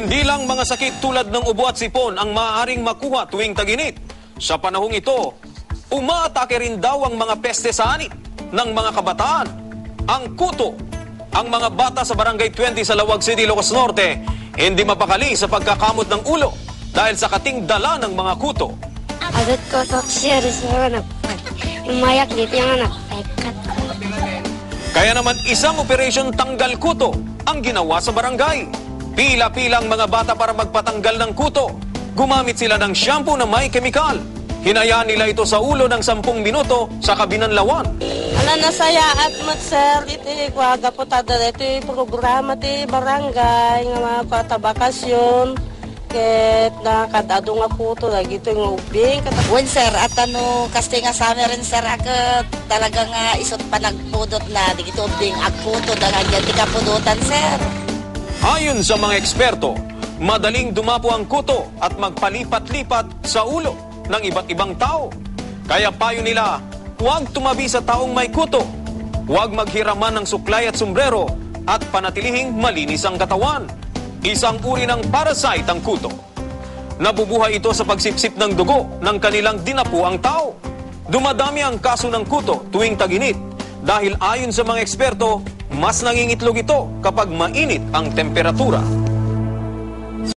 Hindi lang mga sakit tulad ng ubo at sipon ang maaaring makuha tuwing tag-init. Sa panahong ito, umaatake rin daw ang mga peste sa anit ng mga kabataan. Ang kuto. Ang mga bata sa Barangay 20 sa Lawag City, Ilocos Norte, hindi mapakali sa pagkakamot ng ulo dahil sa kating dala ng mga kuto. Agad ko sa anak. Umayak dito yung anak. Kaya naman isang operasyon tanggal kuto ang ginawa sa barangay. Pila-pilang mga bata para magpatanggal ng kuto. Gumamit sila ng shampoo na may kemikal. Hinayaan nila ito sa ulo ng 10 minuto sa kabinanlawan. Ala nasaya at sir, iti kwaga po tada iti programa ti barangay nga mga katabakasyon. Ket nakadado nga kuto lagi ito yung ubing. Wen sir, at kasi nga sa amin rin sir, talaga nga isot pa nagpudot na, di ito ubing, agputo, dagang yan, di kapudutan sir. Ayon sa mga eksperto, madaling dumapo ang kuto at magpalipat-lipat sa ulo ng iba't ibang tao. Kaya payo nila, huwag tumabi sa taong may kuto, huwag maghiraman ng suklay at sombrero, at panatilihing malinis ang katawan. Isang uri ng parasite ang kuto. Nabubuhay ito sa pagsipsip ng dugo ng kanilang dinapo ang tao. Dumadami ang kaso ng kuto tuwing tag-init dahil ayon sa mga eksperto, mas nangingitlog ito kapag mainit ang temperatura.